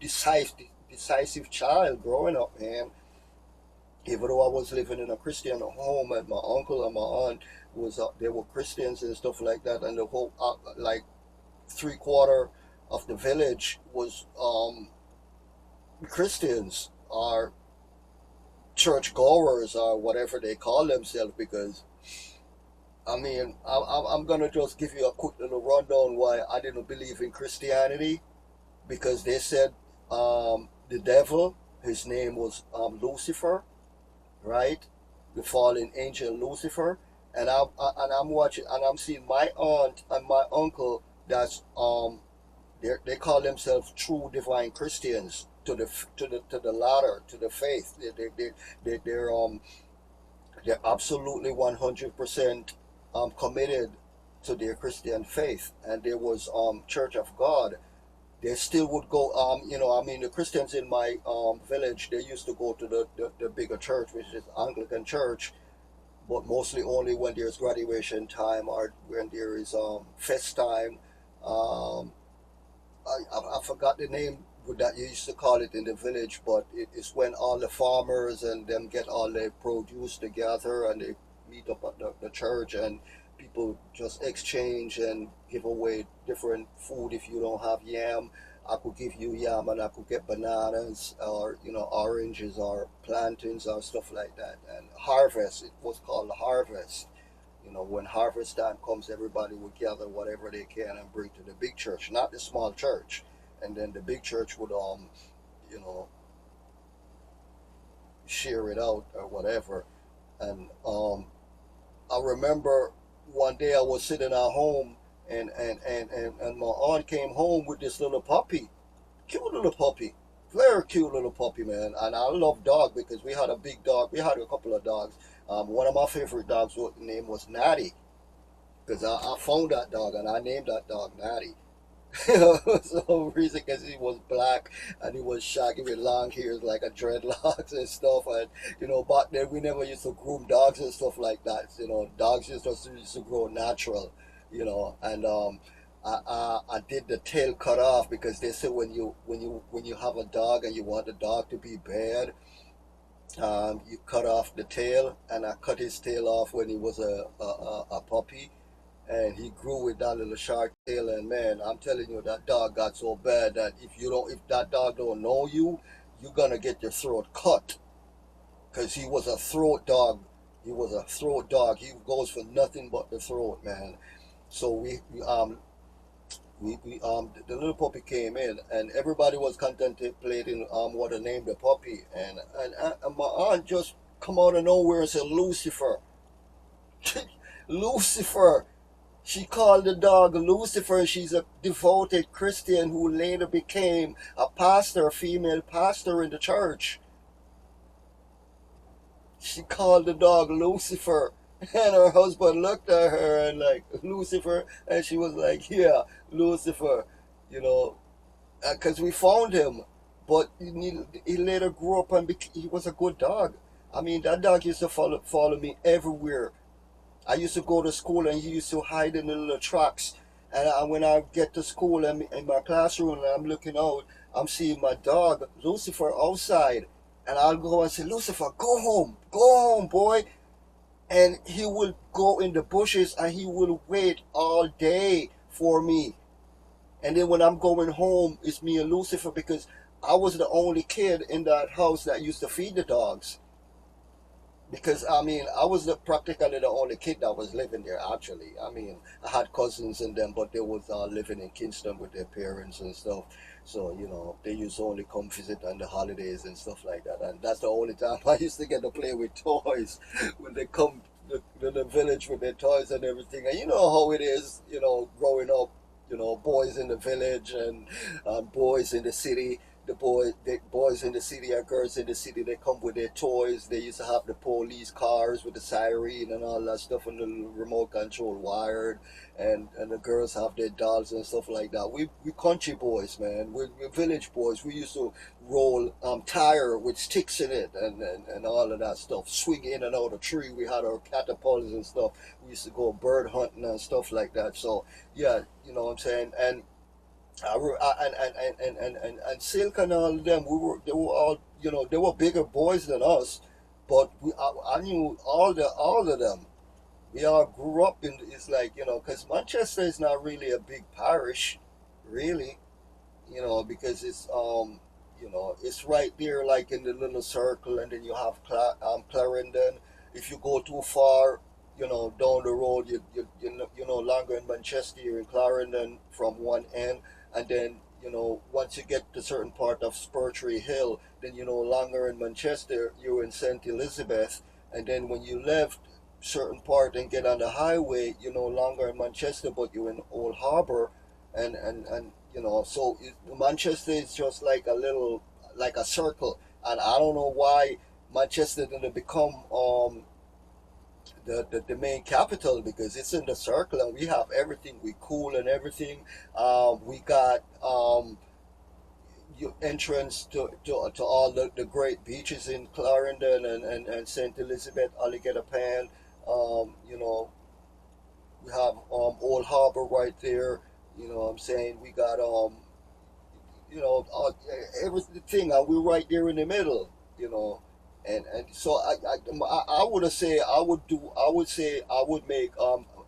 decisive child growing up, man. Even though I was living in a Christian home, and my uncle and my aunt was they were Christians and stuff like that, and the whole like 3/4 of the village was Christians or church goers or whatever they call themselves. Because I mean, I'm gonna just give you a quick little rundown why I didn't believe in Christianity, because they said the devil, his name was Lucifer, right? The fallen angel Lucifer, and I'm watching, and I'm seeing my aunt and my uncle. That's they call themselves true divine Christians, to the latter, to the faith. They they're absolutely 100% committed to their Christian faith, and there was Church of God. They still would go, you know, I mean, the Christians in my village, they used to go to the bigger church, which is Anglican church, but mostly only when there's graduation time or when there is fest time. um, I forgot the name, that you used to call it in the village, but it's when all the farmers and them get all their produce together and they meet up at the church, and people just exchange and give away different food. If you don't have yam, I could give you yam, and I could get bananas or oranges or plantains or stuff like that. And harvest, it was called harvest. When harvest time comes, everybody would gather whatever they can and bring to the big church, not the small church. And then the big church would you know share it out or whatever. And I remember one day I was sitting at home, and my aunt came home with this little puppy, cute little puppy, very cute little puppy, man. And I love dog because we had a big dog. We had a couple of dogs. One of my favorite dogs, name was Natty, because I found that dog and I named that dog Natty. So reason because he was black and he was shaggy with long hairs like a dreadlocks and stuff. And back then we never used to groom dogs and stuff like that. Dogs used to grow natural. And I did the tail cut off, because they say when you have a dog and you want the dog to be bad, you cut off the tail. And I cut his tail off when he was a puppy, and he grew with that little shark tail. And man, I'm telling you, that dog got so bad that if that dog don't know you, you're gonna get your throat cut, because he was a throat dog. He goes for nothing but the throat, man. So the little puppy came in, and everybody was contemplating what to name the puppy. And my aunt just come out of nowhere and said Lucifer. Lucifer. She called the dog Lucifer. She's a devoted Christian who later became a pastor, a female pastor in the church. She called the dog Lucifer. And her husband looked at her and like, Lucifer? And she was like, yeah, Lucifer, because we found him. But he later grew up and he was a good dog. I mean, that dog used to follow me everywhere. I used to go to school and he used to hide in the little tracks. And when I get to school and in my classroom and I'm looking out, I'm seeing my dog, Lucifer, outside. And I'll go and say, Lucifer, go home, boy. And he will go in the bushes and he will wait all day for me. And then when I'm going home, it's me and Lucifer, because I was the only kid in that house that used to feed the dogs. Because I mean, I was practically the only kid that was living there. Actually, I mean, I had cousins and them, but they was living in Kingston with their parents and stuff. So they used to only come visit on the holidays and stuff like that. And that's the only time I used to get to play with toys, when they come to the village with their toys and everything. And you know how it is, growing up. Boys in the village and boys in the city. The boys in the city or girls in the city, they come with their toys. They used to have the police cars with the siren and all that stuff, and the remote control wired, and the girls have their dolls and stuff like that. We country boys, man. We're village boys. We used to roll tire with sticks in it, and all of that stuff. Swing in and out of tree. We had our catapults and stuff. We used to go bird hunting and stuff like that. So yeah, you know what I'm saying. And Silk and all of them, they were all, they were bigger boys than us, but I knew all of them. We all grew up in, it's like, because Manchester is not really a big parish, really, because it's right there, like in the little circle. And then you have Clarendon. If you go too far, down the road, you're no longer in Manchester, you're in Clarendon from one end. And then, once you get to a certain part of Spurtree Hill, then you're no longer in Manchester, you're in St. Elizabeth. And then when you left certain part and get on the highway, you're no longer in Manchester, but you're in Old Harbour. And so Manchester is just like like a circle. And I don't know why Manchester didn't become the main capital, because it's in the circle and we have everything. We cool and everything. We got entrance to all the great beaches in Clarendon and St. Elizabeth, Alligator Pan. We have Old Harbour right there. You know what I'm saying? We got you know, everything, and we're right there in the middle, you know. And so I would say I would make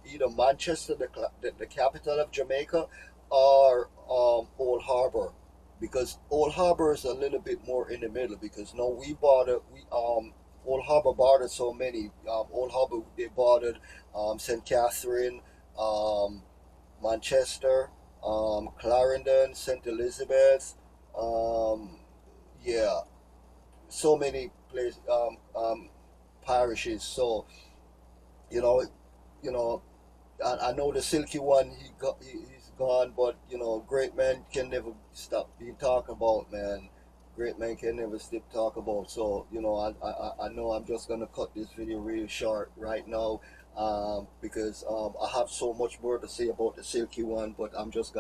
either Manchester the capital of Jamaica, or Old Harbor, because Old Harbor is a little bit more in the middle, because no, we Old Harbor bordered so many. Old Harbor, they bordered St. Catherine, um, Manchester, Clarendon, St. Elizabeth, um, yeah, so many places, parishes. So you know, you know, I know the Silky One, he's gone, but you know, great men can never stop being talked about, man. Great men can never stop talk about. So you know, I know I'm just gonna cut this video really short right now, because I have so much more to say about the Silky One, but I'm just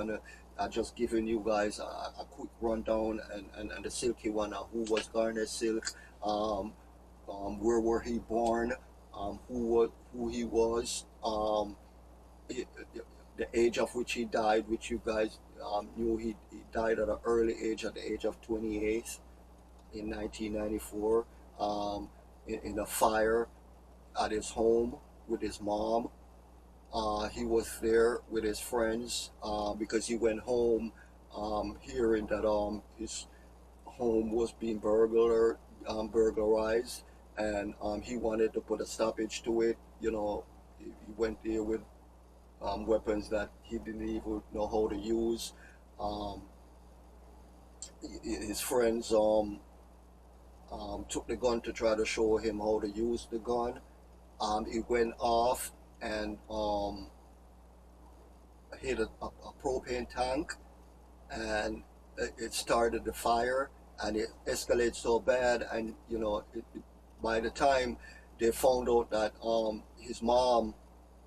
giving you guys a quick rundown, and the Silky One, who was Garnet Silk, um, where were he born, who he was, the age of which he died, which you guys knew. He died at an early age, at the age of 28 in 1994, in a fire at his home with his mom. He was there with his friends, because he went home, hearing that his home was being burglarized, and he wanted to put a stoppage to it. You know, he went there with weapons that he didn't even know how to use. Um, his friends took the gun to try to show him how to use the gun. It went off and hit a propane tank, and it started the fire, and it escalated so bad. And you know, by the time they found out that his mom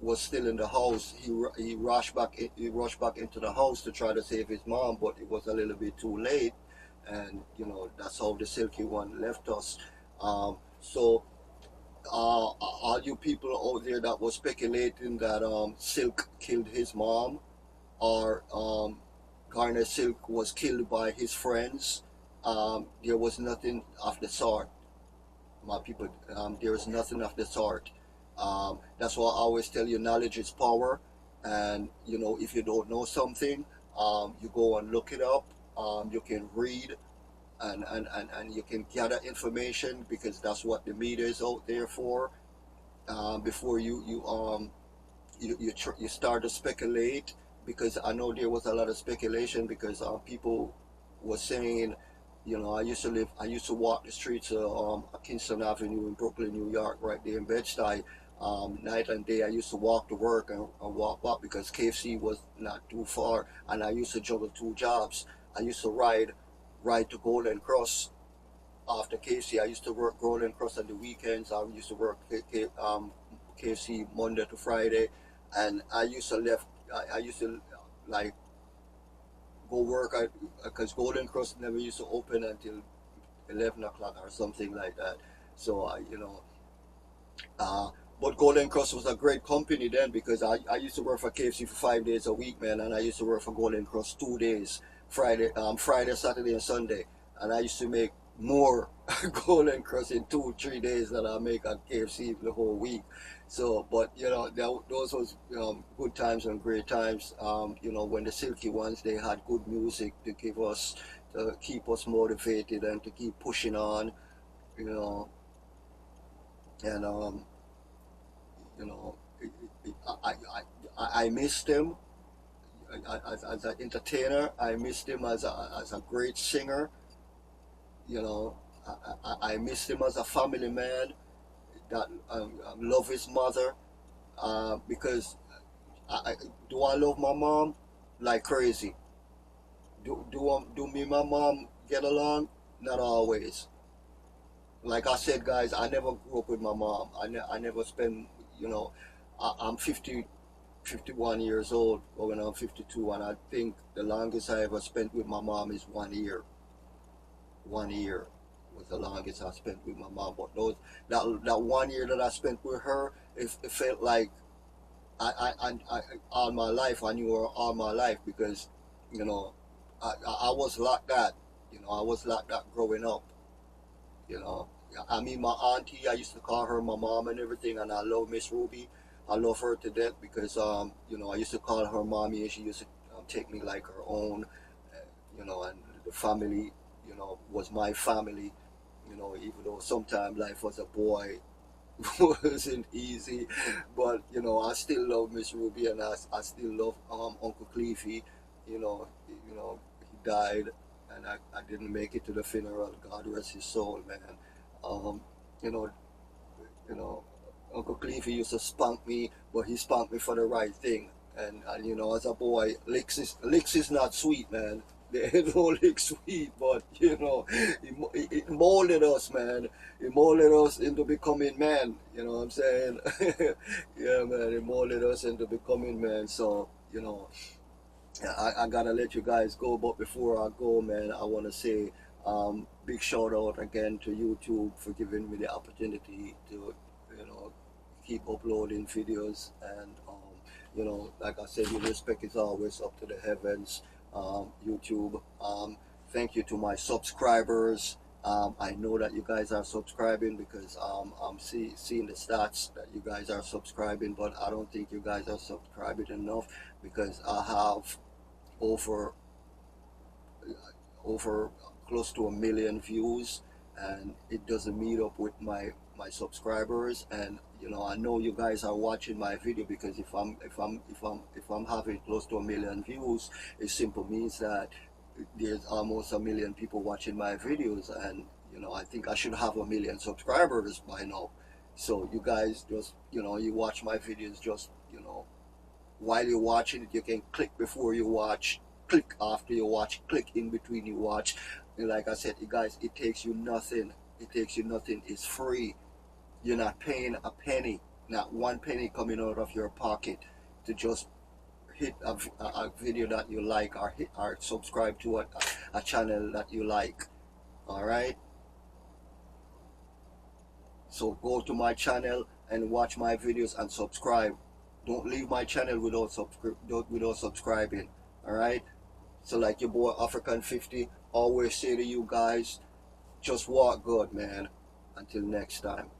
was still in the house, he rushed back into the house to try to save his mom, but it was a little bit too late. And you know, that's how the Silky One left us. So all you people out there that was speculating that Silk killed his mom, or Garner Silk was killed by his friends, there was nothing of the sort, my people. There is nothing of the sort. That's why I always tell you, knowledge is power. And you know, if you don't know something, you go and look it up. You can read, and you can gather information, because that's what the media is out there for. Before you start to speculate, because I know there was a lot of speculation, because people were saying, you know, I used to walk the streets of Kingston Avenue in Brooklyn, New York, right there in Bed-Stuy. Night and day I used to walk to work, and walk back, because KFC was not too far, and I used to juggle two jobs. I used to ride to Golden Cross after KFC. I used to work Golden Cross on the weekends. I used to work KFC Monday to Friday, and I used to like go work at, because Golden Cross never used to open until 11 o'clock or something like that. So you know, uh, but Golden Cross was a great company then, because I used to work for KFC for 5 days a week, man, and I used to work for Golden Cross 2 days, Friday, Saturday, and Sunday, and I used to make more Golden Cross in 2 3 days than I make at KFC the whole week. So, but you know, those was good times and great times. You know, when the Silky Ones, they had good music to give us, to keep us motivated and to keep pushing on. You know, and you know, I missed him as an entertainer. I missed him as a great singer. You know, I missed him as a family man that love his mother. Because I, do I love my mom like crazy? Do me and my mom get along? Not always. Like I said, guys, I never grew up with my mom. I never spent, you know, I'm 51 years old, going on 52, and I think the longest I ever spent with my mom is 1 year. 1 year was the longest I spent with my mom. But that 1 year that I spent with her, it felt like I all my life, I knew her all my life, because you know, I was like that, you know. I was like that growing up, you know. I mean, my auntie, I used to call her my mom and everything, and I love Miss Ruby. I love her to death because, you know, I used to call her mommy, and she used to take me like her own, you know, and the family, you know, was my family, you know, even though sometimes life as a boy wasn't easy, but, you know, I still love Miss Ruby, and I still love Uncle Cleefy, you know, he died, and I didn't make it to the funeral. God rest his soul, man. Um, you know, you know, Uncle Cleefy used to spank me, but he spanked me for the right thing. And you know, as a boy, licks is not sweet, man. They ain't no lick sweet, but you know, it molded us, man. It molded us into becoming men. You know what I'm saying? Yeah, man. It molded us into becoming men. So you know, I gotta let you guys go, but before I go, man, I want to say big shout out again to YouTube for giving me the opportunity to, you know, keep uploading videos. And you know, like I said, your respect is always up to the heavens. YouTube. Thank you to my subscribers. I know that you guys are subscribing because I'm seeing the stats that you guys are subscribing, but I don't think you guys are subscribing enough because I have over over close to 1 million views, and it doesn't meet up with my subscribers. And you know, I know you guys are watching my video because if I'm having close to 1 million views, it simply means that there's almost 1 million people watching my videos. And you know, I think I should have 1 million subscribers by now. So you guys just, you know, you watch my videos, just, you know, while you're watching it, you can click before you watch, click after you watch, click in between you watch. And like I said, you guys, it takes you nothing. It takes you nothing. It's free. You're not paying a penny, not one penny coming out of your pocket to just hit a video that you like, or hit or subscribe to a channel that you like. All right. So go to my channel and watch my videos and subscribe. Don't leave my channel without subscribing. All right. So like your boy African 50 always say to you guys, just walk good, man. Until next time.